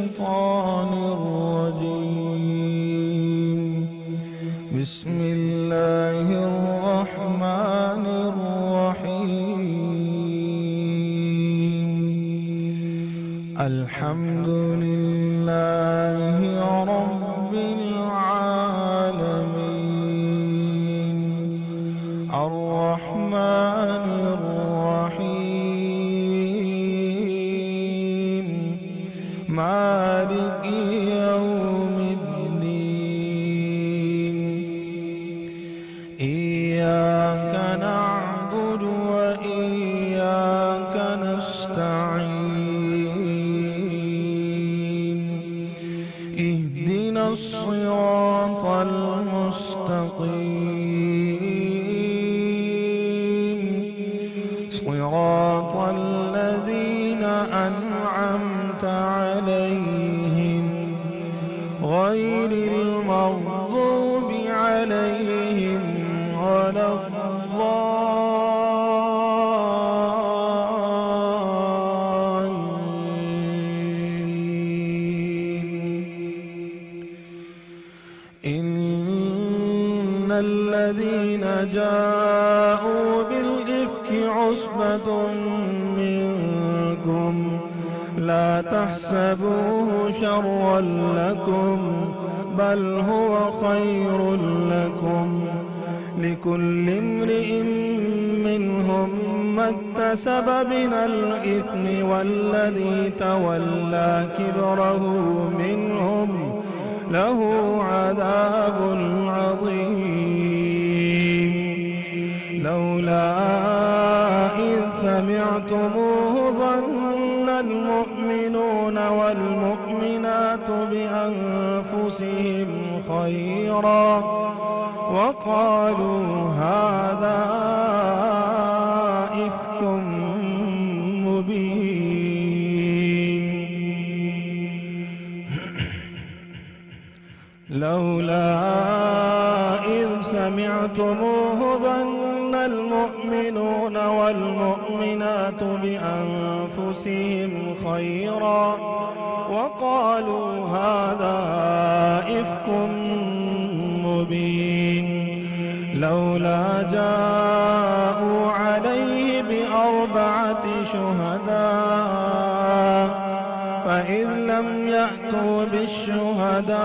الشيطان الرجيم. بسم الله الرحمن الرحيم. الحمد لله رب العالمين الرحمن الرحيم مالك يوم الدين. إياك نعبد وإياك نستعين. اهدنا الصراط المستقيم صراط الذين أنعمت عليهم غير المغضوب عليهم ولا الضالين. إن الذين جاءوا بالإفك عصبة منكم لا تحسبوه شرا لكم بل هو خير لكم. لكل امرئ منهم ما اكتسب من الإثم والذي تولى كبره منهم له عذاب عظيم. لولا إذ سمعتموه ظن المؤمنون والمؤمنات بأنفسهم خيرا وقالوا هذا إفك مبين. لولا إذ سمعتموه ظن المؤمنون والمؤمنات بأنفسهم خيرا وقالوا هذا إفك مبين. لولا جاءوا عليه بأربعة شهداء فإذ لم يأتوا بالشهداء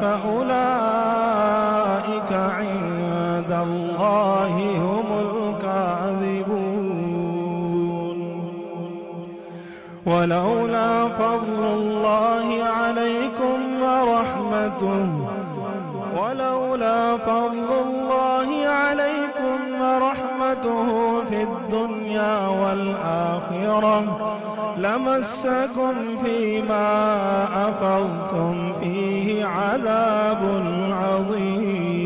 فأولئك عند الله هم الكاذبون. ولولا فضل الله عليكم ورحمته في الدنيا والآخرة لمسكم فيما أفضتم فيه عذاب عظيم.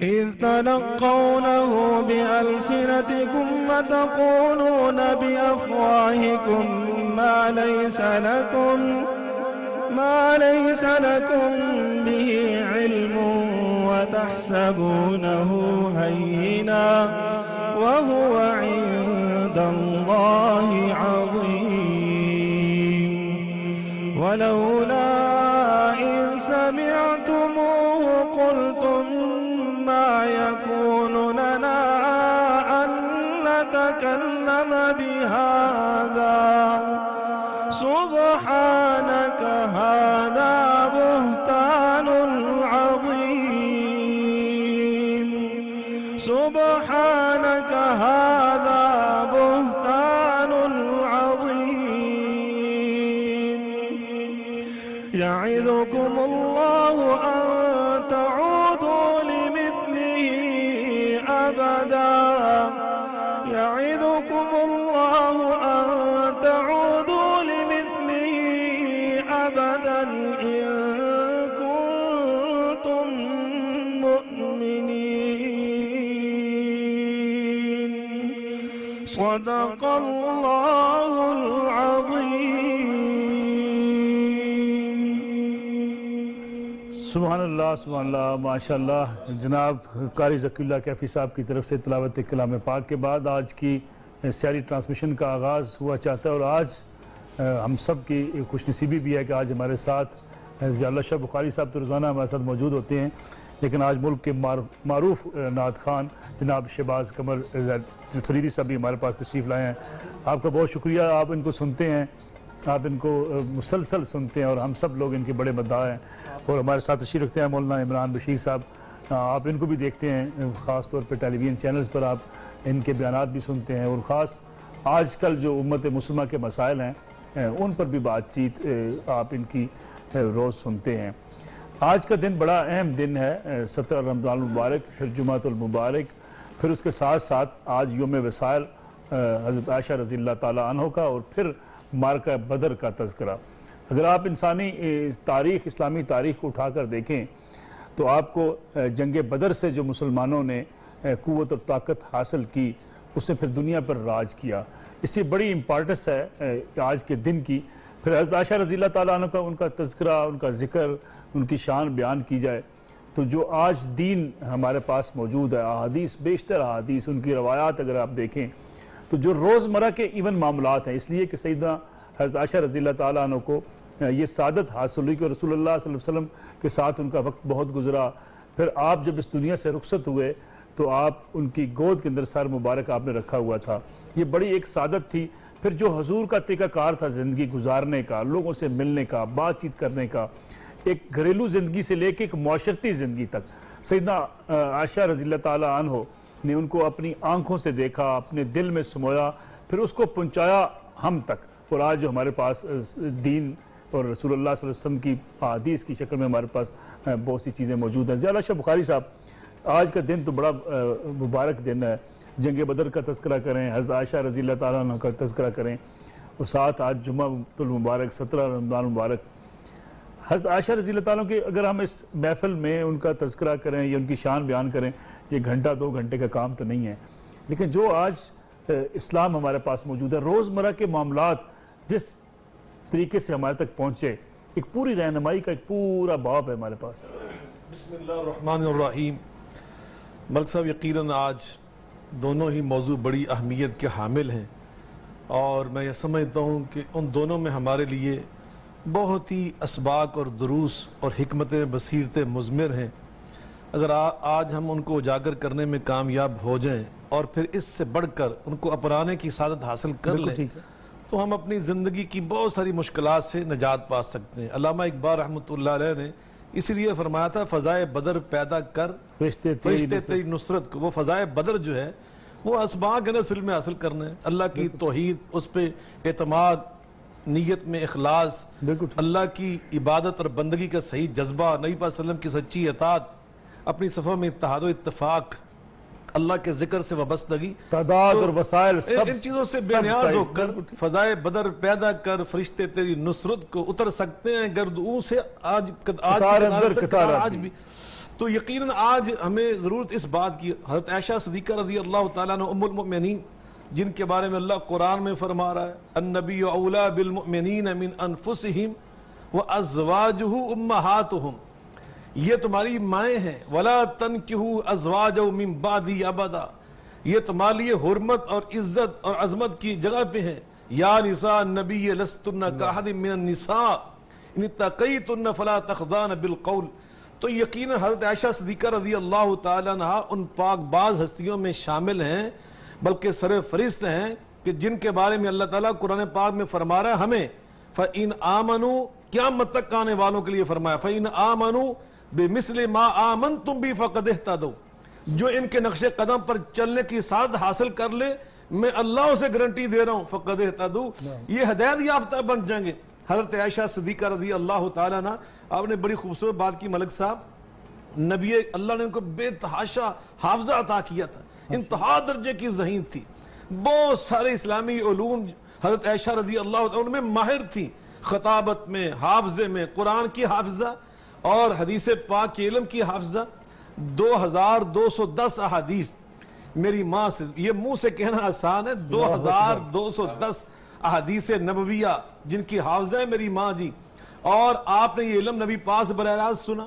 إذ تلقونه بألسنتكم وتقولون بأفواهكم ما ليس لكم به علم وتحسبونه هينا وهو عند الله عظيم. ولولا إذ سمعتموه قلتم ما يكون لنا أن نتكلم بهذا سبحانك هذا بهتان عظيم. سبحانك هذا بهتان عظيم. يعظكم الله أن تعودوا لمثله أبدا. يعظكم الله أن تعودوا لمثله أبدا إن كنتم مؤمنين. صدق الله العظيم. سبحان اللہ ماشاءاللہ. جناب قاری ذکی اللہ کیفی صاحب کی طرف سے تلاوت کلام پاک کے بعد آج کی سیاری ٹرانسمیشن کا آغاز ہوا چاہتا ہے، اور آج ہم سب کی خوش نصیبی بھی ہے کہ آج ہمارے ساتھ ضیاء اللہ شاہ بخاری صاحب تو روزانہ ہمارے ساتھ موجود ہوتے ہیں، لیکن آج ملک کے معروف نعت خوان جناب شہباز قمر فریدی صاحب بھی ہمارے پاس تشریف لائے ہیں۔ آپ کا بہت شکریہ، آپ ان کو سنتے ہیں، آپ ان کو مسلسل سنتے ہیں، اور ہم سب لوگ ان کے بڑے مداح ہیں۔ اور ہمارے ساتھ تشریف رکھتے ہیں مولانا عمران بشیر صاحب، آپ ان کو بھی دیکھتے ہیں، خاص طور پہ ٹیلی ویژن چینلز پر آپ ان کے بیانات بھی سنتے ہیں، اور خاص آج کل جو امت مسلمہ کے مسائل ہیں ان پر بھی بات چیت آپ ان کی روز سنتے ہیں۔ آج کا دن بڑا اہم دن ہے، 17 رمضان المبارک، پھر جمعۃ المبارک، پھر اس کے ساتھ ساتھ آج یوم وصال حضرت عائشہ رضی اللہ تعالیٰ عنہ کا، اور پھر معرکہ بدر کا تذکرہ۔ اگر آپ انسانی تاریخ، اسلامی تاریخ کو اٹھا کر دیکھیں تو آپ کو جنگ بدر سے جو مسلمانوں نے قوت اور طاقت حاصل کی، اس نے پھر دنیا پر راج کیا۔ اس سے بڑی امپارٹنس ہے آج کے دن کی۔ پھر حضرت عائشہ رضی اللہ تعالیٰ عنہ کا ان کا تذکرہ، ان کا ذکر، ان کی شان بیان کی جائے تو جو آج دین ہمارے پاس موجود ہے، احادیث، بیشتر احادیث، ان کی روایات اگر آپ دیکھیں تو جو روزمرہ کے ایون معاملات ہیں، اس لیے کہ سیدنا حضرت عائشہ رضی اللہ تعالیٰ عنہ کو یہ سعادت حاصل ہوئی کہ رسول اللہ صلی اللہ علیہ وسلم کے ساتھ ان کا وقت بہت گزرا۔ پھر آپ جب اس دنیا سے رخصت ہوئے تو آپ ان کی گود کے اندر سر مبارک آپ نے رکھا ہوا تھا، یہ بڑی ایک سعادت تھی۔ پھر جو حضور کا طریقہ کار تھا زندگی گزارنے کا، لوگوں سے ملنے کا، بات چیت کرنے کا، ایک گھریلو زندگی سے لے کے ایک معاشرتی زندگی تک، سیدنا عائشہ رضی اللہ تعالیٰ عنہ نے ان کو اپنی آنکھوں سے دیکھا، اپنے دل میں سمویا، پھر اس کو پہنچایا ہم تک، اور آج جو ہمارے پاس دین اور رسول اللہ صلی اللہ علیہ وسلم کی احادیث کی شکل میں ہمارے پاس بہت سی چیزیں موجود ہیں۔ ضیاء اللہ شاہ بخاری صاحب، آج کا دن تو بڑا مبارک دن ہے، جنگ بدر کا تذکرہ کریں، حضرت عائشہ رضی اللہ تعالیٰ عنہ کا تذکرہ کریں، اور ساتھ آج جمعہ المبارک، 17 رمضان المبارک۔ حضرت عائشہ رضی اللہ تعالیٰ کی اگر ہم اس محفل میں ان کا تذکرہ کریں یا ان کی شان بیان کریں، یہ گھنٹہ 2 گھنٹے کا کام تو نہیں ہے، لیکن جو آج اسلام ہمارے پاس موجود ہے، روزمرہ کے معاملات جس طریقے سے ہمارے تک پہنچے، ایک پوری رہنمائی کا ایک پورا باب ہے ہمارے پاس۔ بسم اللہ الرحمن الرحیم۔ ملک صاحب، یقیناً آج دونوں ہی موضوع بڑی اہمیت کے حامل ہیں، اور میں یہ سمجھتا ہوں کہ ان دونوں میں ہمارے لیے بہت ہی اسباق اور دروس اور حکمتیں بصیرتیں مضمر ہیں۔ اگر آج ہم ان کو اجاگر کرنے میں کامیاب ہو جائیں اور پھر اس سے بڑھ کر ان کو اپنانے کی سعادت حاصل کر لیں تو ہم اپنی زندگی کی بہت ساری مشکلات سے نجات پا سکتے ہیں۔ علامہ اقبال رحمۃ اللہ علیہ نے اسی لیے فرمایا تھا، فضائے بدر پیدا کر فرشتے تیری نصرت کو۔ وہ فضائے بدر جو ہے وہ اسباق نسل میں حاصل کرنا ہے، اللہ کی توحید، اس پہ اعتماد، نیت میں اخلاص، اللہ کی عبادت اور بندگی کا صحیح جذبہ، نبی پاک صلی اللہ علیہ وسلم کی سچی اطاعت، اپنی صفوں میں اتحاد و اتفاق، اللہ کے ذکر سے وابستگی، تعداد اور وسائل، ان چیزوں سے بے نیاز ہو کر فضائے بدر پیدا کر فرشتے تیری نصرت کو اتر سکتے ہیں گردوں سے آج بھی۔ تو یقیناً آج ہمیں ضرورت اس بات کی، حضرت عائشہ صدیقہ رضی اللہ تعالیٰ عنہ ام المؤمنین، جن کے بارے میں اللہ قرآن میں فرما رہا ہے، النبی اولیٰ بالمؤمنین من انفسہم وازواجہ امہاتہم، یہ تمہاری مائیں ہیں، ولا تنکحوا ازواجہ من بعدی ابدا، یہ تمہارے لیے حرمت اور عزت اور عظمت کی جگہ پہ ہیں۔ یا نساء النبی لستن کاحد من النساء ان اتقیتن فلا تخضعن بالقول۔ تو یقیناً حضرت عائشہ صدیقہ رضی اللہ تعالیٰ عنہ ان پاک باز ہستیوں میں شامل ہیں، بلکہ سر فہرست ہیں کہ جن کے بارے میں اللہ تعالیٰ قرآن پاک میں فرما رہا ہے ہمیں، فَإِنْ آمَنُوا، قیامت تک آنے والوں کے لیے فرمایا، فَإِنْ آمَنُوا بِمِثْلِ مَا آمَنْتُمْ بِهِ فَقَدْ اهْتَدَوْا، جو ان کے نقش قدم پر چلنے کی سعادت حاصل کر لے، میں اللہ اسے گارنٹی دے رہا ہوں، فَقَدْ اهْتَدَوْا، یہ ہدایت یافتہ بن جائیں گے۔ حضرت عائشہ صدیقہ رضی اللہ تعالیٰ عنہ، آپ نے بڑی خوبصورت بات کی ملک صاحب، نبی اللہ نے ان کو بے تحاشا حافظہ عطا کیا تھا، انتہا درجے کی ذہین تھی، بہت سارے اسلامی علوم حضرت عائشہ رضی اللہ عنہ ان میں ماہر تھی، خطابت میں، حافظے میں، قرآن کی حافظہ اور حدیث پاک کے علم کی حافظہ، 2210 احادیث میری ماں سے، یہ منہ سے کہنا آسان ہے، 2210 احادیث نبویہ جن کی حافظہ ہے میری ماں جی، اور آپ نے یہ علم نبی پاک سے براہ راست سنا،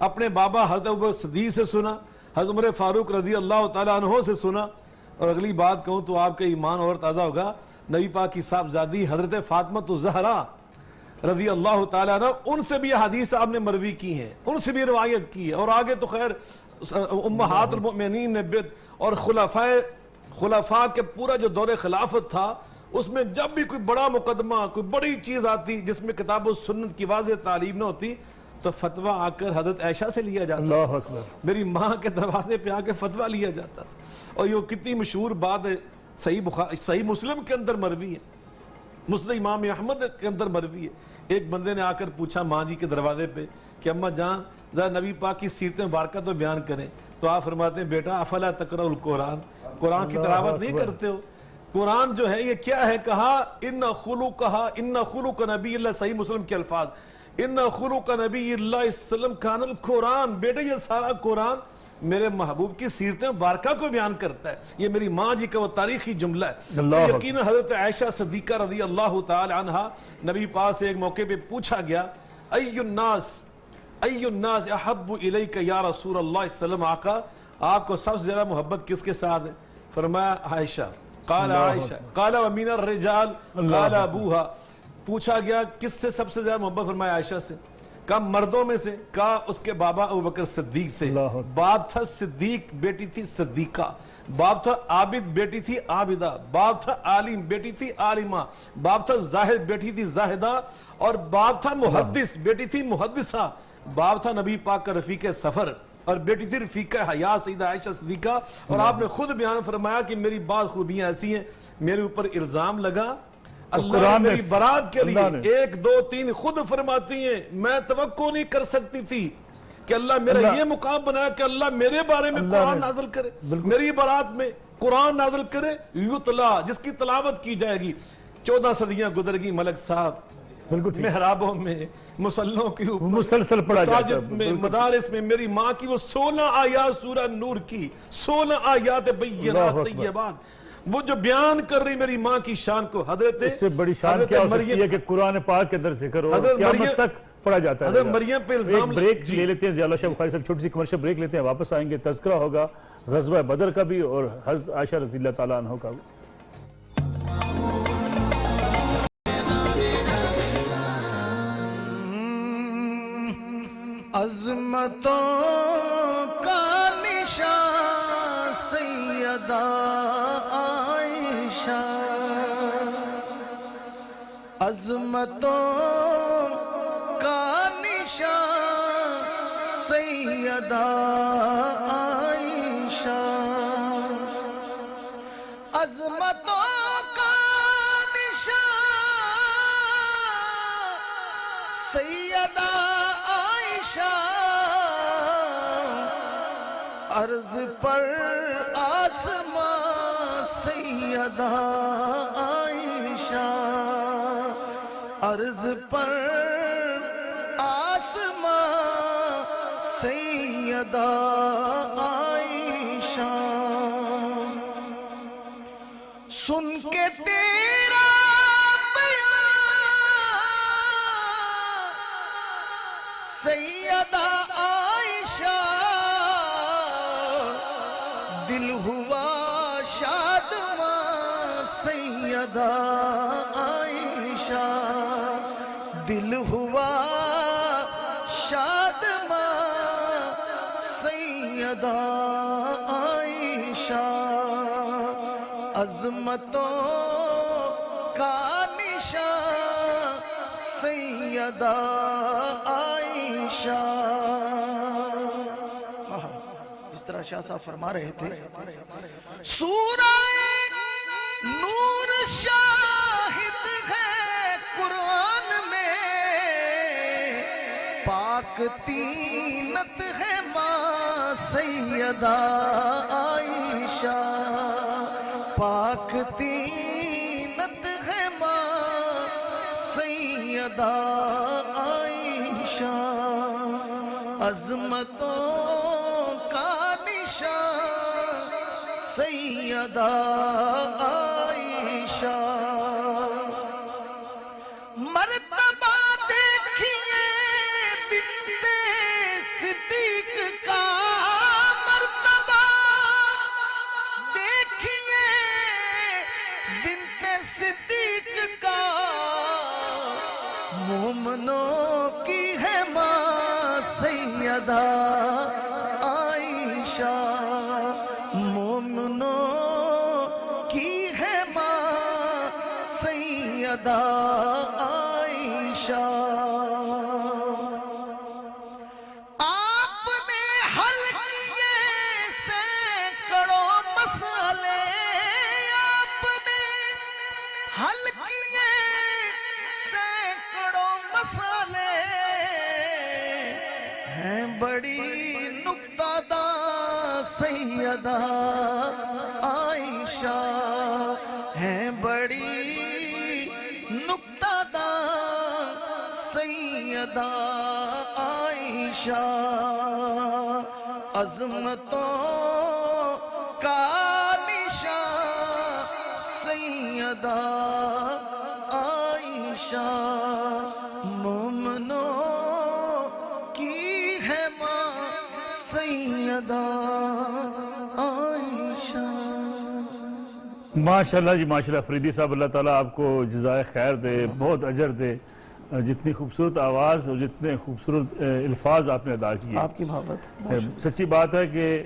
اپنے بابا حضرت ابوبکر صدیق سے سنا، حضرت عمر فاروق رضی اللہ تعالیٰ عنہ سے سنا، اور اگلی بات کہوں تو آپ کا ایمان اور تازہ ہوگا، نبی پاک کی صاحبزادی حضرت فاطمہ الزہرا رضی اللہ تعالیٰ عنہ، ان سے بھی حدیث آپ نے مروی کی ہیں، ان سے بھی روایت کی ہے، اور آگے تو خیر امہات المؤمنین نے اور خلفاء کے پورا جو دور خلافت تھا، اس میں جب بھی کوئی بڑا مقدمہ، کوئی بڑی چیز آتی جس میں کتاب و سنت کی واضح تعلیم نہ ہوتی، تو فتویٰ آ کر حضرت عائشہ سے لیا جاتا، اللہ اکبر، میری ماں کے دروازے پہ آ کے فتویٰ لیا جاتا تھا۔ اور یہ کتنی مشہور بات ہے، صحیح مسلم کے اندر مروی ہے، مسند امام احمد کے اندر مروی ہے۔ ایک بندے نے آ کر پوچھا ماں جی کے دروازے پہ کہ اماں جان ذرا نبی پاک کی سیرت مبارکہ تو بیان کریں، تو آپ فرماتے ہیں بیٹا افلا تقرأ القرآن، قرآن کی تلاوت نہیں کرتے ہو؟ قرآن جو ہے یہ کیا ہے؟ کہا ان خلق نبی اللہ، صحیح مسلم کے الفاظ، ان خلق نبی اللہ السلام کان القرآن، بیٹا یہ سارا قرآن میرے محبوب کی سیرت مبارکہ کو بیان کرتا ہے۔ یہ میری ماں جی کا وہ تاریخی جملہ ہے۔ یقیناً حضرت عائشہ صدیقہ رضی اللہ تعالی عنہ، نبی پاک سے ایک موقع پہ پوچھا گیا ای الناس احب الیک یا رسول اللہ السلام، آقا آپ کو سب سے زیادہ محبت کس کے ساتھ ہے؟ فرمایا عائشہ، قال عائشہ، قال ومن الرجال، قال ابوہا۔ پوچھا گیا کس سے سب سے زیادہ محبت؟ فرمایا عائشہ سے۔ کہا مردوں میں سے؟ کہا اس کے بابا ابوبکر صدیق سے۔ باپ تھا صدیق، بیٹی تھی صدیقہ، باپ تھا عابد، بیٹی تھی عابدہ، باپ تھا عالم، بیٹی تھی عالمہ، باپ تھا زاہد، بیٹی تھی زاہدہ، اور باپ تھا محدث، بیٹی تھی محدثہ، باپ تھا نبی پاک کا رفیق سفر، اور بیٹی تھی رفیقہ حیات سیدہ عائشہ صدیقہ۔ اور آپ نے خود بیان فرمایا کہ میری بعض خوبیاں ایسی ہیں، میرے اوپر الزام لگا، اللہ نے میری برات کے لیے 1 2 3 خود فرماتی ہیں، میں توقع نہیں کر سکتی تھی کہ اللہ میرا یہ مقام بنایا کہ اللہ میرے بارے میں قرآن نازل کرے، میری برات میں قرآن نازل کرے، یتلا، جس کی تلاوت کی جائے گی۔ 14 صدیاں گزر گئی ملک صاحب، محرابوں میں، مسلوں کے اوپر، مسلسل پڑھا جاتا مساجد میں، مدارس میں، میری ماں کی وہ 16 آیات سورہ نور کی، 16 آیات بینات طیبات، وہ جو بیان کر رہی میری ماں کی شان کو، حضرت اس سے بڑی شان کیا ہو سکتی ہے کہ قرآن پاک کے اندر ذکر ہو، قیامت تک پڑھا جاتا ہے۔ حضرت مریم پہ الزام، ایک بریک لے لیتے ہیں، ضیاء اللہ شاہ بخاری صاحب چھوٹی سی کمرشل بریک لیتے ہیں، واپس آئیں گے، تذکرہ ہوگا غزوہ بدر کا بھی اور حضرت عائشہ رضی اللہ تعالیٰ عنہ کا بھی۔ عظمتوں کا نشان سیدہ عائشہ، عظمتوں کا نشان سیدہ عائشہ، عظمتوں کا نشان سیدہ عائشہ، عرض پر آسمان سیدہ عائشہ، عرض پر آسمان سیدہ عائشہ، سن کے تیرا سیدہ عائشہ، دل ہوا شادماں سیدہ عائشہ، دل ہوا شادماں سیدہ عائشہ، عظمتوں کا نشان سیدہ عائشہ۔ جس طرح شاہ صاحب فرما رہے تھے، سورہ نور شاہد ہے قرآن میں، پاک تینت ہے ماں سیدہ عائشہ، پاک تینت ہے ماں سیدہ عائشہ، عظمتوں کا نشان سیدہ عائشہ، مرتبہ دیکھیے بنت صدیق کا، مرتبہ دیکھیے مومنوں کی ہے ماں سیدہ عائشہ، مومنوں کی ہے ماں سیدہ عائشہ۔ آپ نے حل کیے سینکڑوں مسئلے، آپ نے حل کیے سینکڑوں مسئلے، ہیں بڑی نکتہ داں سیدہ عائشہ، ہیں بڑی نکتہ داں سیدہ عائشہ، عظمتوں کا نشان سیدہ عائشہ، مومنوں کی ہے ماں سیدہ عائشہ۔ ماشاءاللہ جی ماشاءاللہ فریدی صاحب، اللہ تعالیٰ آپ کو جزائے خیر دے، بہت اجر دے، جتنی خوبصورت آواز اور جتنے خوبصورت الفاظ آپ نے ادا کیے۔ آپ کی محبت سچی بات ہے کہ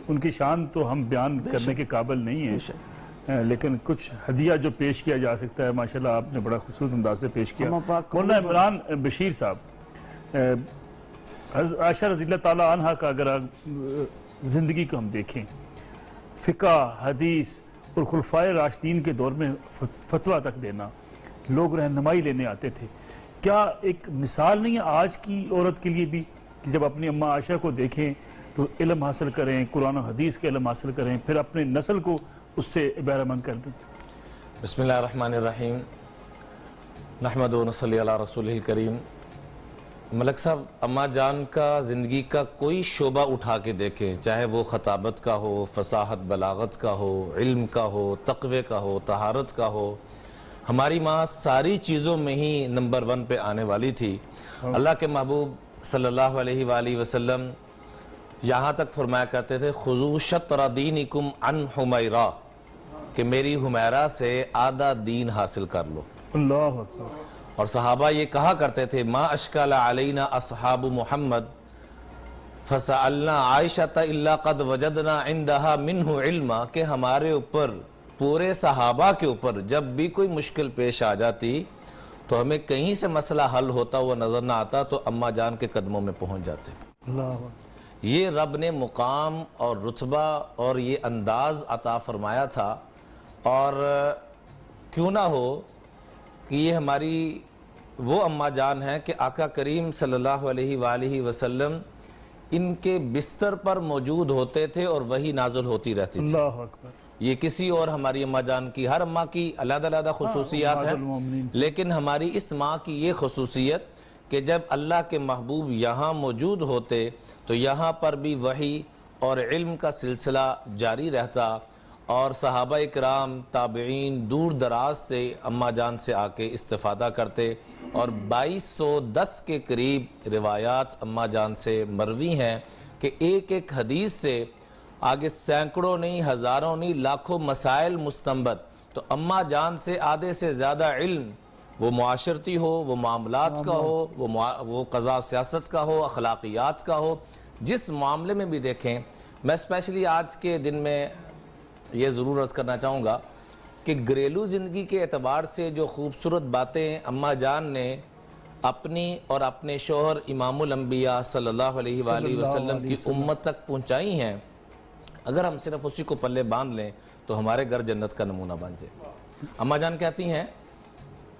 ان کی شان تو ہم بیان کرنے کے قابل نہیں ہیں، لیکن کچھ ہدیہ جو پیش کیا جا سکتا ہے ماشاءاللہ آپ نے بڑا خوبصورت انداز سے پیش کیا۔ مولانا عمران بشیر صاحب، حضرت عائشہ رضی اللہ تعالیٰ عنہ کا اگر زندگی کو ہم دیکھیں، فقہ، حدیث اور خلفائے راشدین کے دور میں فتویٰ تک دینا، لوگ رہنمائی لینے آتے تھے، کیا ایک مثال نہیں ہے آج کی عورت کے لیے بھی کہ جب اپنی اماں عائشہ کو دیکھیں تو علم حاصل کریں، قرآن و حدیث کے علم حاصل کریں، پھر اپنے نسل کو اس سے بہرہ مند کر دیں؟ بسم اللہ الرحمن الرحیم، نحمد و نصلی علی رسول الکریم۔ ملک صاحب، اماں جان کا زندگی کا کوئی شعبہ اٹھا کے دیکھیں، چاہے وہ خطابت کا ہو، فصاحت بلاغت کا ہو، علم کا ہو، تقوی کا ہو، طہارت کا ہو، ہماری ماں ساری چیزوں میں ہی نمبر 1 پہ آنے والی تھی۔ اللہ کے محبوب صلی اللہ علیہ وآلہ وسلم یہاں تک فرمایا کرتے تھے خذوا شطر دینکم عن حمیرہ، کہ میری حمیرہ سے آدھا دین حاصل کر لو۔ اللہ اکبر۔ اور صحابہ یہ کہا کرتے تھے ما اشکال علینا اصحاب محمد فسألنا عائشۃ الا قد وجدنا عندها منہ علما، کہ ہمارے اوپر، پورے صحابہ کے اوپر جب بھی کوئی مشکل پیش آ جاتی تو ہمیں کہیں سے مسئلہ حل ہوتا ہوا نظر نہ آتا تو اماں جان کے قدموں میں پہنچ جاتے۔ یہ رب نے مقام اور رتبہ اور یہ انداز عطا فرمایا تھا، اور کیوں نہ ہو کہ یہ ہماری وہ اماں جان ہیں کہ آقا کریم صلی اللہ علیہ وآلہ وسلم ان کے بستر پر موجود ہوتے تھے اور وہی نازل ہوتی رہتی تھی۔ اللہ اکبر۔ یہ کسی اور ہماری اماں جان کی، ہر اماں کی علیحدہ علیحدہ خصوصیات ہیں، لیکن ہماری اس ماں کی یہ خصوصیت کہ جب اللہ کے محبوب یہاں موجود ہوتے تو یہاں پر بھی وحی اور علم کا سلسلہ جاری رہتا، اور صحابہ اکرام، تابعین دور دراز سے اماں جان سے آ کے استفادہ کرتے، اور 2210 کے قریب روایات اماں جان سے مروی ہیں کہ ایک ایک حدیث سے آگے سینکڑوں نہیں، ہزاروں نہیں، لاکھوں مسائل مستنبت۔ تو اماں جان سے آدھے سے زیادہ علم، وہ معاشرتی ہو، وہ معاملات کا ہو، وہ قضاء سیاست کا ہو، اخلاقیات کا ہو، جس معاملے میں بھی دیکھیں۔ میں اسپیشلی آج کے دن میں یہ ضرور عرض کرنا چاہوں گا کہ گھریلو زندگی کے اعتبار سے جو خوبصورت باتیں اماں جان نے اپنی اور اپنے شوہر امام الانبیاء صلی اللہ علیہ وآلہ وسلم کی امت تک پہنچائی ہیں، اگر ہم صرف اسی کو پلے باندھ لیں تو ہمارے گھر جنت کا نمونہ بن جائے۔ اماں جان کہتی ہیں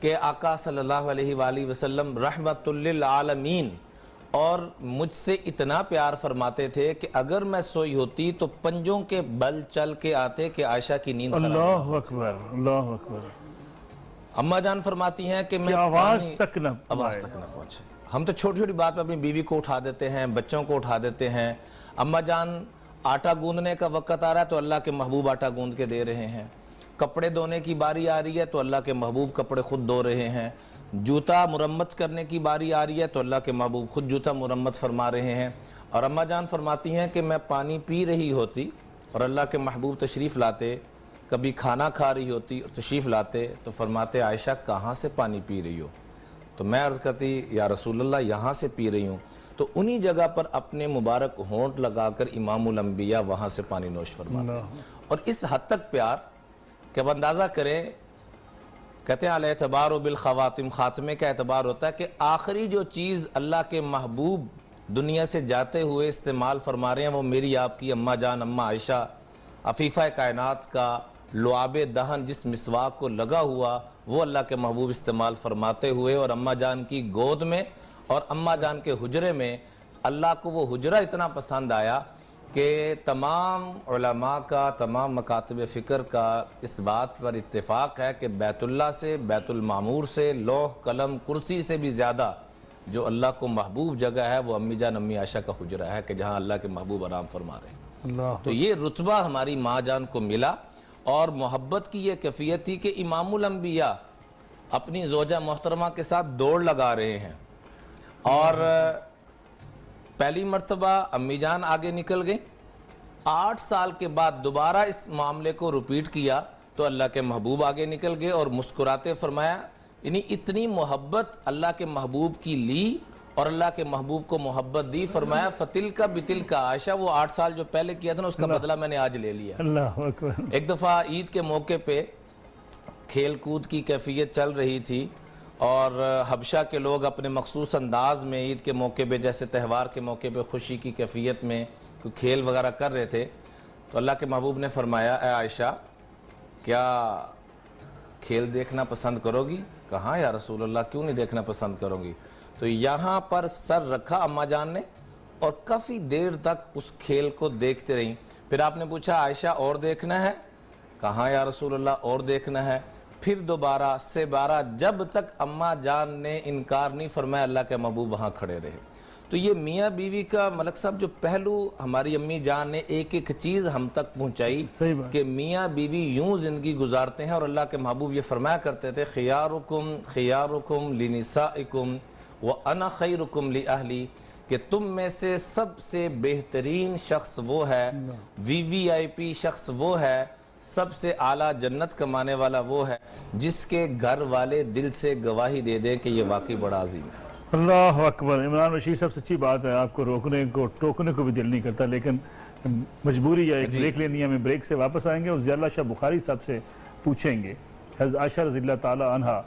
کہ آقا صلی اللہ علیہ وآلہ وسلم رحمت للعالمین، اور مجھ سے اتنا پیار فرماتے تھے کہ اگر میں سوئی ہوتی تو پنجوں کے بل چل کے آتے کہ عائشہ کی نیند خراب۔ اللہ اکبر، اللہ اکبر۔ اماں جان فرماتی ہیں کہ میں آواز تک نہ پہنچے۔ ہم تو چھوٹی چھوٹی بات پہ اپنی بیوی کو اٹھا دیتے ہیں، بچوں کو اٹھا دیتے ہیں۔ اماں جان آٹا گوندنے کا وقت آ رہا ہے تو اللہ کے محبوب آٹا گوند کے دے رہے ہیں، کپڑے دھونے کی باری آ رہی ہے تو اللہ کے محبوب کپڑے خود دھو رہے ہیں، جوتا مرمت کرنے کی باری آ رہی ہے تو اللہ کے محبوب خود جوتا مرمت فرما رہے ہیں۔ اور اماں جان فرماتی ہیں کہ میں پانی پی رہی ہوتی اور اللہ کے محبوب تشریف لاتے، کبھی کھانا کھا رہی ہوتی اور تشریف لاتے تو فرماتے عائشہ کہاں سے پانی پی رہی ہو؟ تو میں عرض کرتی یا رسول اللہ یہاں سے پی رہی ہوں، تو انہی جگہ پر اپنے مبارک ہونٹ لگا کر امام الانبیاء وہاں سے پانی نوش فرماتے ہیں۔ اور اس حد تک پیار کہ اب اندازہ کریں، کہتے ہیں الاعتبار بالخواتم، خاتمے کا اعتبار ہوتا ہے کہ آخری جو چیز اللہ کے محبوب دنیا سے جاتے ہوئے استعمال فرما رہے ہیں وہ میری آپ کی اماں جان اماں عائشہ عفیفہ کائنات کا لعاب دہن جس مسواک کو لگا ہوا وہ اللہ کے محبوب استعمال فرماتے ہوئے، اور اماں جان کی گود میں اور اماں جان کے حجرے میں اللہ کو وہ حجرہ اتنا پسند آیا کہ تمام علماء کا، تمام مکاتب فکر کا اس بات پر اتفاق ہے کہ بیت اللہ سے، بیت المعمور سے، لوح قلم کرسی سے بھی زیادہ جو اللہ کو محبوب جگہ ہے وہ امی جان امی عائشہ کا حجرہ ہے کہ جہاں اللہ کے محبوب آرام فرما رہے ہیں۔ تو یہ رتبہ ہماری ماں جان کو ملا، اور محبت کی یہ کیفیت تھی کہ امام الانبیاء اپنی زوجہ محترمہ کے ساتھ دوڑ لگا رہے ہیں، اور پہلی مرتبہ امی جان آگے نکل گئے، 8 سال کے بعد دوبارہ اس معاملے کو ریپیٹ کیا تو اللہ کے محبوب آگے نکل گئے اور مسکراتے فرمایا، یعنی اتنی محبت اللہ کے محبوب کی لی اور اللہ کے محبوب کو محبت دی، فرمایا فتل کا بتل کا عائشہ، وہ 8 سال جو پہلے کیا تھا نا اس کا بدلہ میں نے آج لے لیا۔ اللہ اکبر۔ ایک دفعہ عید کے موقع پہ کھیل کود کی کیفیت چل رہی تھی، اور حبشہ کے لوگ اپنے مخصوص انداز میں عید کے موقع پہ جیسے تہوار کے موقع پہ خوشی کی کیفیت میں کوئی کھیل وغیرہ کر رہے تھے، تو اللہ کے محبوب نے فرمایا اے عائشہ کیا کھیل دیکھنا پسند کرو گی؟ کہاں یا رسول اللہ کیوں نہیں دیکھنا پسند کروں گی؟ تو یہاں پر سر رکھا اماں جان نے اور کافی دیر تک اس کھیل کو دیکھتے رہیں۔ پھر آپ نے پوچھا عائشہ اور دیکھنا ہے؟ کہاں یا رسول اللہ اور دیکھنا ہے؟ پھر دوبارہ سے بارہ، جب تک اماں جان نے انکار نہیں فرمایا اللہ کے محبوب وہاں کھڑے رہے۔ تو یہ میاں بیوی کا ملک صاحب جو پہلو ہماری امی جان نے ایک ایک چیز ہم تک پہنچائی کہ میاں بیوی یوں زندگی گزارتے ہیں، اور اللہ کے محبوب یہ فرمایا کرتے تھے خیارکم خیارکم لنسائکم وانا خیرکم لاہلی، کہ تم میں سے سب سے بہترین شخص وہ ہے، VVIP شخص وہ ہے، سب سے اعلیٰ جنت کمانے والا وہ ہے جس کے گھر والے دل سے گواہی دے دیں کہ یہ واقعی بڑا عظیم ہے۔ اللہ اکبر۔ عمران رشید صاحب سچی بات ہے، آپ کو روکنے کو ٹوکنے کو بھی دل نہیں کرتا، لیکن مجبوری ہے، ایک بریک لینی ہے، ہمیں بریک سے واپس آئیں گے اور ضیاء اللہ شاہ بخاری صاحب سے پوچھیں گے۔ حضرت عائشہ رضی اللہ تعالی عنہا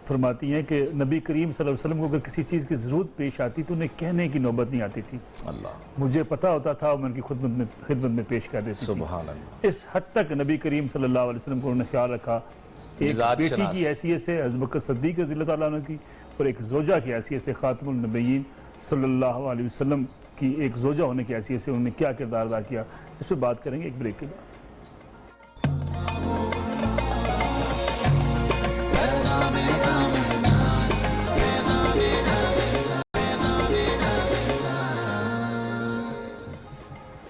فرماتی ہیں کہ نبی کریم صلی اللہ علیہ وسلم کو اگر کسی چیز کی ضرورت پیش آتی تو انہیں کہنے کی نوبت نہیں آتی تھی، مجھے پتہ ہوتا تھا اور میں ان کی خدمت میں پیش کر دیتی تھی۔ سبحان اللہ۔ اس حد تک نبی کریم صلی اللہ علیہ وسلم کو انہوں نے خیال رکھا، ایک بیٹی کی حیثیت سے حضرت بکر صدیق رضی اللہ تعالیٰ عنہ کی، اور ایک زوجہ کی حیثیت سے خاتم النبیین صلی اللہ علیہ وسلم کی ایک زوجہ ہونے کی حیثیت سے انہوں نے کیا کردار ادا کیا، اس پہ بات کریں گے ایک بریک کے بعد۔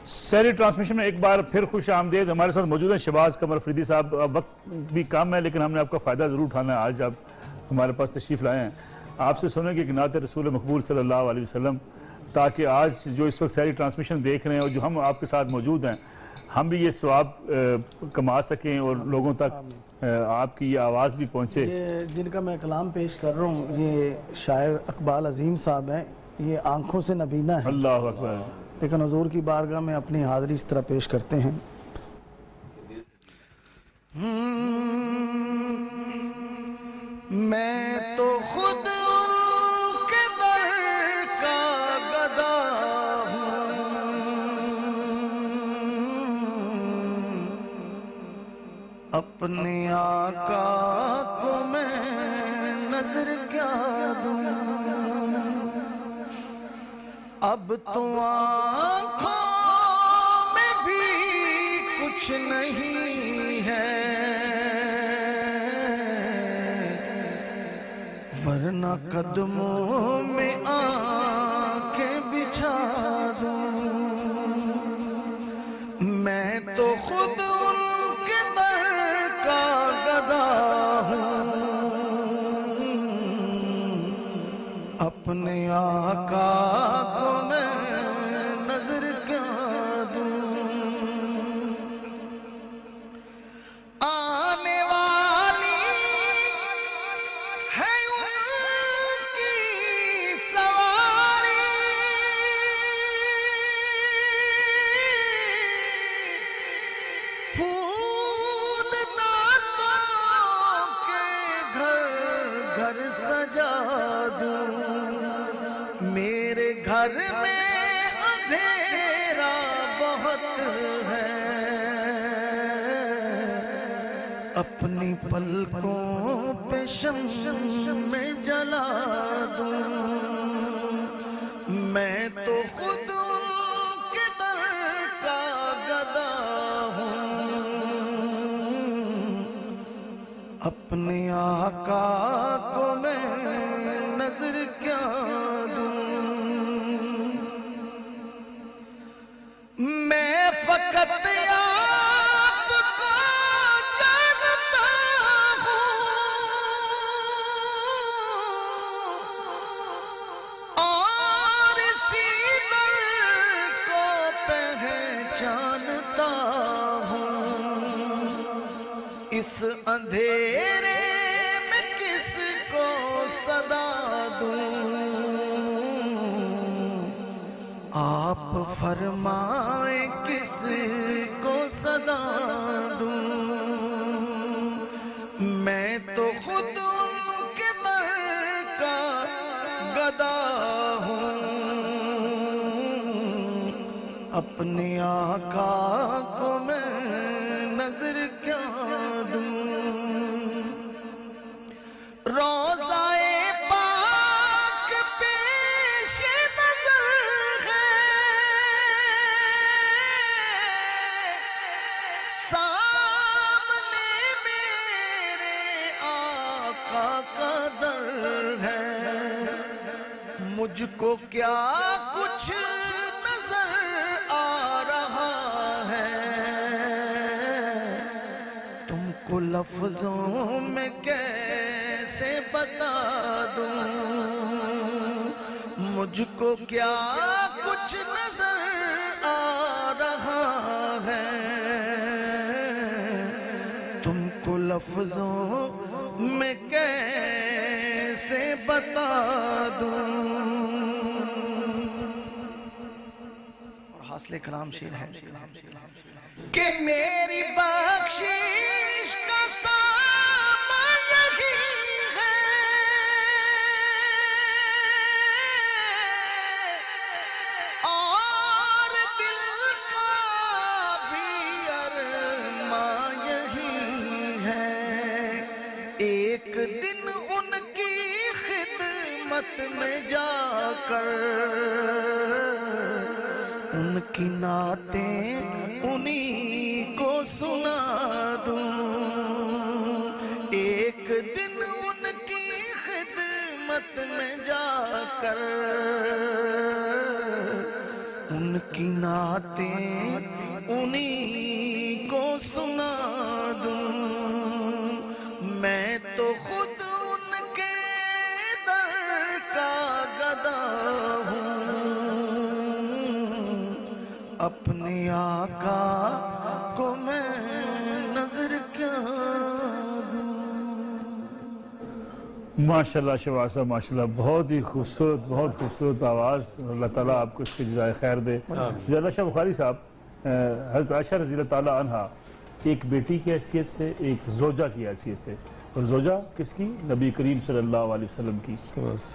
سیری ٹرانسمیشن میں ایک بار پھر خوش آمدید۔ ہمارے ساتھ موجود ہیں شہباز قمر افریدی صاحب۔ وقت بھی کم ہے لیکن ہم نے آپ کا فائدہ ضرور اٹھانا ہے، آج آپ ہمارے پاس تشریف لائے ہیں، آپ سے سنیں گے کہ نعت رسول مقبول صلی اللہ علیہ وسلم، تاکہ آج جو اس وقت سیری ٹرانسمیشن دیکھ رہے ہیں اور جو ہم آپ کے ساتھ موجود ہیں، ہم بھی یہ ثواب کما سکیں اور لوگوں تک آپ کی یہ آواز بھی پہنچے۔ یہ جن کا میں کلام پیش کر رہا ہوں یہ شاعر اقبال عظیم صاحب ہیں، یہ آنکھوں سے نبینہ ہے، اللہ اکبر۔ لیکن حضور کی بارگاہ میں اپنی حاضری اس طرح پیش کرتے ہیں۔ میں تو خود ان کے در کا گدا ہوں، اپنے آقا کو میں نظر کیا دوں، اب تو آنکھوں میں بھی کچھ نہیں ہے، ورنہ قدموں میں آنکھیں بچھا دوں، میں تو خود ان کے در کا گدا ہوں، اپنے آقا کو میں نظر کیا دوں، آنے والی ہے ان گھر سجا دوں، میرے گھر میں اندھیرا بہت ہے، اپنی پلکوں پہ شمع جلا دوں، میں تو خود ان کے در کا گدا ہوں، اپنے آقا کو میں نظر کیا دوں، میں فقط آپ کو جانتا ہوں اور اسی در کو پہچانتا ہوں، اس اندھیرے میں کس کو صدا دوں، آپ فرمائیں کس کو صدا دوں، میں تو خود ان کے در کا گدا ہوں، اپنے آقا کو میں نظر کیا دوں، روضہ پاک پیش نظر ہے، سامنے میرے آقا کا در ہے، مجھ کو کیا کچھ نظر آ رہا ہے، تم کو لفظوں میں کیسے بتا دوں، مجھ کو کیا کچھ نظر آ رہا ہے، تم کو لفظوں میں کیسے بتا دوں، اور حاصل کلام شیر ہے کہ میری بخشش کا سامان یہی ہے، اور دل کا بھی ارمان یہی ہے، ایک دن ان کی خدمت میں جا کر ان کی نعتیں انہی کو سنا دوں، ایک دن ان کی خدمت میں جا کر ان کی نعتیں انہی کو سنا دوں، میں تو خود ان کے در کا گدا ہوں، اپنے آقا کو میں نظر کیا دوں۔ ماشاءاللہ شہباز صاحب ماشاءاللہ، بہت ہی خوبصورت آواز، اللہ تعالیٰ آپ کو اس کی جزائے خیر دے۔ جلال شاہ بخاری صاحب، حضرت عائشہ رضی اللہ تعالیٰ عنہ ایک بیٹی کی حیثیت سے، ایک زوجہ کی حیثیت سے، اور زوجہ کس کی؟ نبی کریم صلی اللہ علیہ وسلم کی،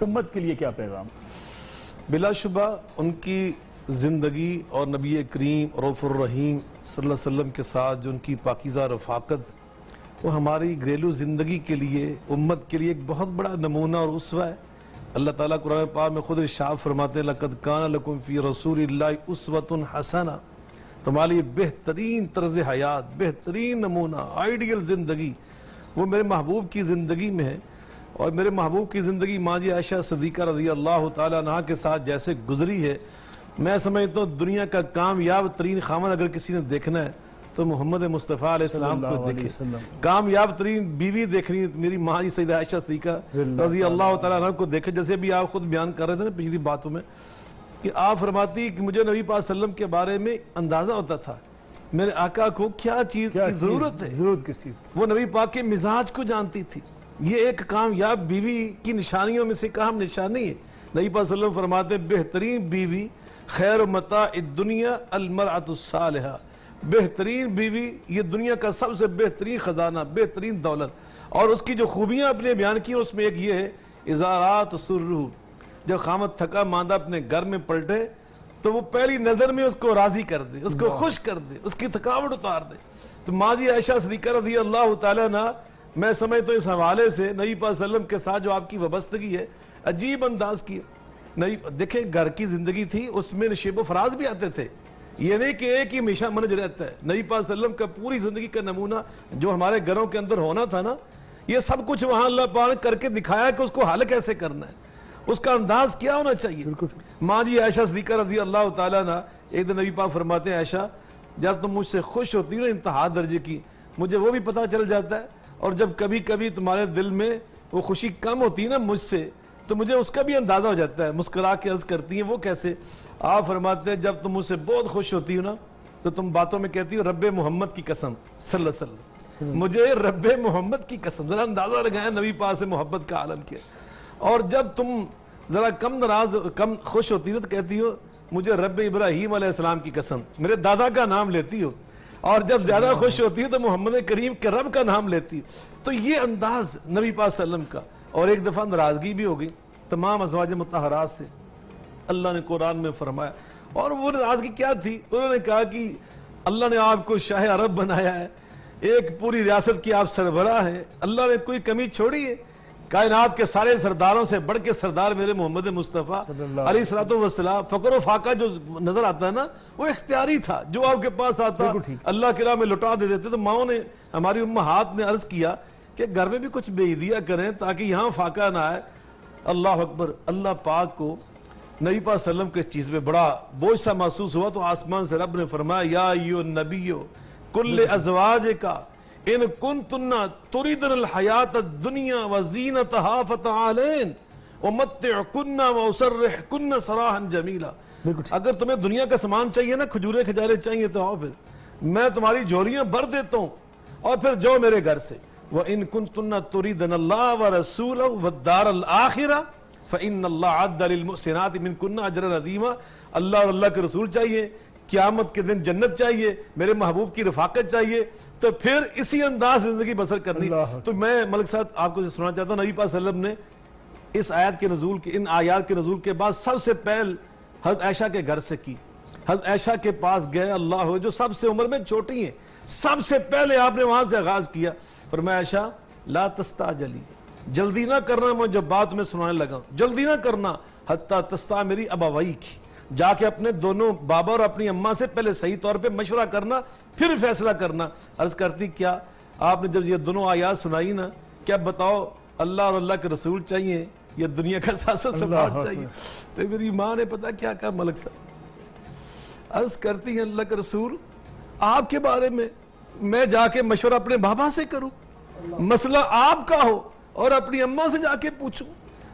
امت کے لیے کیا پیغام؟ بلا شبہ ان کی زندگی اور نبی کریم رؤوف الرحیم صلی اللہ علیہ وسلم کے ساتھ جو ان کی پاکیزہ رفاقت، وہ ہماری گھریلو زندگی کے لیے، امت کے لیے ایک بہت بڑا نمونہ اور اسوہ ہے۔ اللہ تعالیٰ قرآن پاک میں خود ارشاد فرماتے ہیں لَقَدْ كَانَ لَكُمْ فِي رَسُولِ اللَّهِ أُسْوَةٌ حَسَنَةٌ، تمہارے لیے بہترین طرز حیات، بہترین نمونہ، آئیڈیل زندگی وہ میرے محبوب کی زندگی میں ہے، اور میرے محبوب کی زندگی ماں جی عائشہ صدیقہ رضی اللہ تعالیٰ عنہا کے ساتھ جیسے گزری ہے، میں سمجھتا ہوں دنیا کا کامیاب ترین خامد اگر کسی نے دیکھنا ہے تو محمد مصطفیٰ علیہ السلام کو دیکھے، کامیاب ترین بیوی دیکھنی ہے میری ماں جی سیدہ عائشہ صدیقہ رضی اللہ تعالیٰ عنہ کو دیکھے، جیسے بھی آپ خود بیان کر رہے تھے نا پچھلی باتوں میں کہ آپ فرماتی کہ مجھے نبی پاک صلی اللہ علیہ وسلم کے بارے میں اندازہ ہوتا تھا میرے آقا کو کیا چیز کی ضرورت ہے، ضرورت کس چیز کی؟ وہ نبی پاک کے مزاج کو جانتی تھی۔ یہ ایک کامیاب بیوی کی نشانیوں میں سے ایک اہم نشانی ہے۔ نبی پاک صلی اللہ علیہ وسلم فرماتے ہیں بہترین بیوی خیر متاع الدنیا المرأة الصالحہ، بہترین بیوی یہ دنیا کا سب سے بہترین خزانہ، بہترین دولت، اور اس کی جو خوبیاں اپنے بیان کی اس میں ایک یہ ہے ازارات سرہ، جب خامد تھکا ماندہ اپنے گھر میں پلٹے تو وہ پہلی نظر میں اس کو راضی کر دے، اس کو خوش کر دے، اس کی تھکاوٹ اتار دے۔ تو ماجی عائشہ صدیقہ رضی اللہ تعالیٰ عنہ، میں سمجھتا ہوں اس حوالے سے نبی پاک صلی اللہ علیہ وسلم کے ساتھ جو آپ کی وابستگی ہے عجیب انداز کی۔ دیکھیں گھر کی زندگی تھی، اس میں نشیب و فراز بھی آتے تھے، یہ نہیں کہ ایک ہی ہمیشہ منج رہتا ہے۔ نبی پاک صلی اللہ علیہ وسلم کا پوری زندگی کا نمونہ جو ہمارے گھروں کے اندر ہونا تھا نا، یہ سب کچھ وہاں اللہ پاک نے کر کے دکھایا کہ اس کو حل کیسے کرنا ہے، اس کا انداز کیا ہونا چاہیے۔ ماں جی عائشہ صدیقہ رضی اللہ تعالیٰ عنہ ایک دن نبی پاک فرماتے ہیں عائشہ جب تم مجھ سے خوش ہوتی ہو انتہا درجے کی، مجھے وہ بھی پتہ چل جاتا ہے، اور جب کبھی کبھی تمہارے دل میں وہ خوشی کم ہوتی ہے نا مجھ سے تو مجھے اس کا بھی اندازہ ہو جاتا ہے۔ مسکرا کے عرض کرتی ہیں وہ کیسے؟ آپ فرماتے ہیں جب تم مجھ سے بہت خوش ہوتی ہو نا تو تم باتوں میں کہتی ہو رب محمد کی قسم صلی اللہ علیہ وسلم، مجھے رب محمد کی قسم، ذرا اندازہ لگائیں نبی پاک سے محبت کا عالم کیا۔ اور جب تم ذرا کم خوش ہوتی ہو تو کہتی ہو مجھے رب ابراہیم علیہ السلام کی قسم، میرے دادا کا نام لیتی ہو۔ اور جب زیادہ خوش ہوتی ہے تو محمد کریم کے رب کا نام لیتی ہے۔ تو یہ انداز نبی پاک صلی اللہ علیہ وسلم کا۔ اور ایک دفعہ ناراضگی بھی ہو گئی تمام ازواج مطہرات سے، اللہ نے قرآن میں فرمایا، اور وہ ناراضگی کیا تھی؟ انہوں نے کہا کہ اللہ نے آپ کو شاہ عرب بنایا ہے، ایک پوری ریاست کی آپ سربراہ ہیں، اللہ نے کوئی کمی چھوڑی ہے؟ کائنات کے سارے سرداروں سے بڑھ کے سردار میرے محمد مصطفیٰ علیہ الصلوۃ والسلام، فقر و فاقہ جو نظر آتا ہے نا وہ اختیاری تھا، جو آپ کے پاس آتا اللہ کی راہ میں لٹا دے دیتے۔ تو ماؤں نے ہماری امہات نے عرض کیا کہ گھر میں بھی کچھ بھیج دیا کریں تاکہ یہاں فاقہ نہ آئے۔ اللہ اکبر، اللہ پاک کو نبی پاک صلی اللہ علیہ وسلم کے چیز میں بڑا بوجھ سا محسوس ہوا تو آسمان سے رب نے فرمایا یا ایھا النبی کل ازواجک ان کنتن تریدن الحیات الدنیا وزینتہا فتعالین امتعکن واسرحکن سراحا جمیلا۔ اگر تمہیں دنیا کا سامان چاہیے نا، کھجورے کھجارے چاہیے تو آؤ، پھر میں تمہاری جھولیاں بھر دیتا ہوں اور پھر جاؤ میرے گھر سے۔ وَإِن كُنتُنَّ تُرِيدْنَ اللَّهَ وَرَسُولَهُ وَالدَّارَ الْآخِرَةَ فَإِنَّ اللَّهَ أَعَدَّ لِلْمُحْسِنَاتِ مِنكُنَّ أَجْرًا عَظِيمًا۔ اللہ اور اللہ کے رسول چاہیے، قیامت کے دن جنت چاہیے، میرے محبوب کی رفاقت چاہیے، تو پھر اسی انداز زندگی بسر کرنی۔ تو میں ملک صاحب آپ کو سنانا چاہتا ہوں، نبی پاک صلی اللہ علیہ وسلم نے اس آیات کے نزول کے، ان آیات کے نزول کے بعد سب سے پہل حضرت عائشہ کے گھر سے کی۔ حضرت عائشہ کے پاس گئے، اللہ ہو جو سب سے عمر میں چھوٹی ہیں، سب سے پہلے آپ نے وہاں سے آغاز کیا۔ فرمایا عائشہ لا تستعجلی، جلدی نہ کرنا، میں جب بات میں سنانے لگا جلدی نہ کرنا، حتیٰ تستعمری ابویک، جا کے اپنے دونوں بابا اور اپنی اماں سے پہلے صحیح طور پہ مشورہ کرنا پھر فیصلہ کرنا۔ عرض کرتی کیا آپ نے جب یہ دونوں آیات سنائی نا، کیا بتاؤ اللہ اور اللہ کے رسول چاہیے یا دنیا کا ساز و سماج چاہیے؟ تو میری ماں نے پتا کیا کہا ملک صاحب، عرض کرتی ہیں اللہ کے رسول آپ کے بارے میں جا کے مشورہ اپنے بابا سے کروں، مسئلہ آپ کا ہو اور اپنی اماں سے جا کے پوچھوں،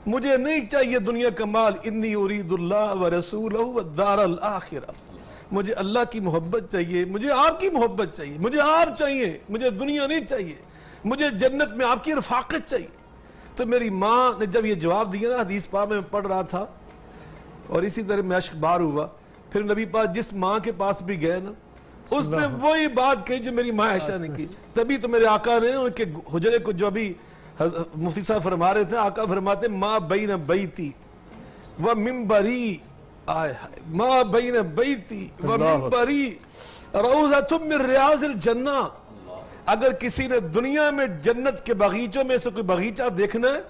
مجھے نہیں چاہیے دنیا کا مال، انی ارید اللہ ورسولہ والدار الآخرہ، مجھے اللہ کی محبت چاہیے، مجھے آپ کی محبت چاہیے، مجھے آپ چاہیے، مجھے دنیا نہیں چاہیے، مجھے جنت میں آپ کی رفاقت چاہیے۔ تو میری ماں نے جب یہ جواب دیا نا، حدیث پاک میں پڑھ رہا تھا اور اسی طرح میں اشک بار ہوا، پھر نبی پاک جس ماں کے پاس بھی گئے نا، اس نے وہی بات کہی جو میری ماں عائشہ نے کی۔ تبھی تو میرے آقا نے ان کے حجرے کو، جو ابھی مفتی صاحب فرما رہے تھے، آقا فرماتے ما بین بیتی و منبری، ما بین بیتی و منبری روضۃ من ریاض الجنہ۔ اگر کسی نے دنیا میں جنت کے باغیچوں میں سے کوئی باغیچہ دیکھنا ہے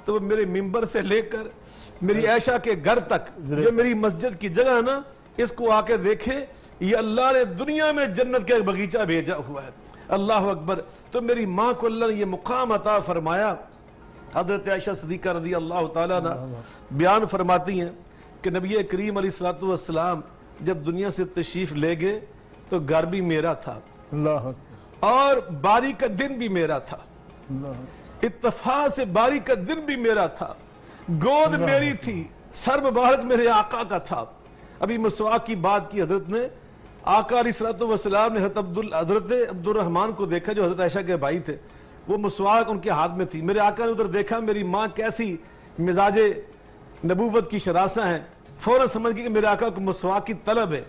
تو وہ میرے منبر سے لے کر میری عائشہ کے گھر تک، جو میری مسجد کی جگہ ہے نا، اس کو آ کے دیکھے، یہ اللہ نے دنیا میں جنت کا ایک باغیچہ بھیجا ہوا ہے۔ اللہ اکبر۔ تو میری ماں کو اللہ نے یہ مقام عطا فرمایا۔ حضرت عائشہ صدیقہ رضی اللہ تعالیٰ عنہ بیان فرماتی ہیں کہ نبی کریم علیہ الصلوۃ والسلام جب دنیا سے تشریف لے گئے تو گھر بھی میرا تھا اور باری کا دن بھی میرا تھا، اتفاق سے باری کا دن بھی میرا تھا، گود میری تھی، سر مبارک میرے آقا کا تھا۔ ابھی مسواک کی بات کی حضرت نے، آقا علیہ الصلوۃ والسلام نے حضرت عبد الرحمن کو دیکھا جو حضرت عائشہ کے بھائی تھے، وہ مسواک ان کے ہاتھ میں تھی۔ میرے آقا نے ادھر دیکھا، میری ماں کیسی مزاج نبوت کی شراسہ ہیں، فوراً سمجھ گئی کہ میرے آقا کو مسواک کی طلب ہے۔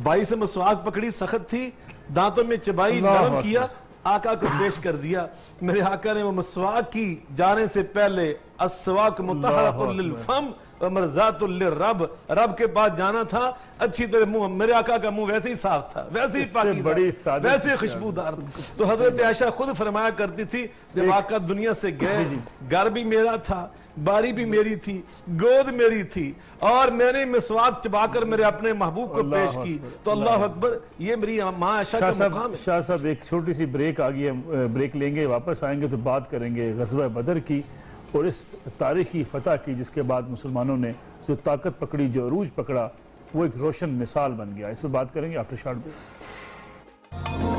بھائی سے مسواک پکڑی، سخت تھی، دانتوں میں چبائی، نرم کیا آقا کو پیش کر دیا. میرے آقا نے وہ مسواک کی جانے سے پہلے السواک مطہرۃ للفم ومرضات للرب، رب کے پاس جانا تھا اچھی طرح منہ، میرے آقا کا منہ ویسے ہی صاف تھا، ویسے ہی پاکیزہ، ویسے ہی خوشبودار. تو حضرت عائشہ خود فرمایا کرتی تھی جب آقا دنیا سے گئے، گھر بھی میرا تھا، باری بھی میری تھی، گود میری تھی، اور میں نے مسواک چبا کر میرے اپنے محبوب کو پیش کی. تو اللہ اکبر، یہ میری ماں عائشہ کا مقام ہے. شاہ صاحب ایک چھوٹی سی بریک آ گئی ہے، بریک لیں گے، واپس آئیں گے تو بات کریں گے غزوہ بدر کی اور اس تاریخی فتح کی جس کے بعد مسلمانوں نے جو طاقت پکڑی، جو عروج پکڑا، وہ ایک روشن مثال بن گیا. اس پہ بات کریں گے آفٹر شارٹ بریک.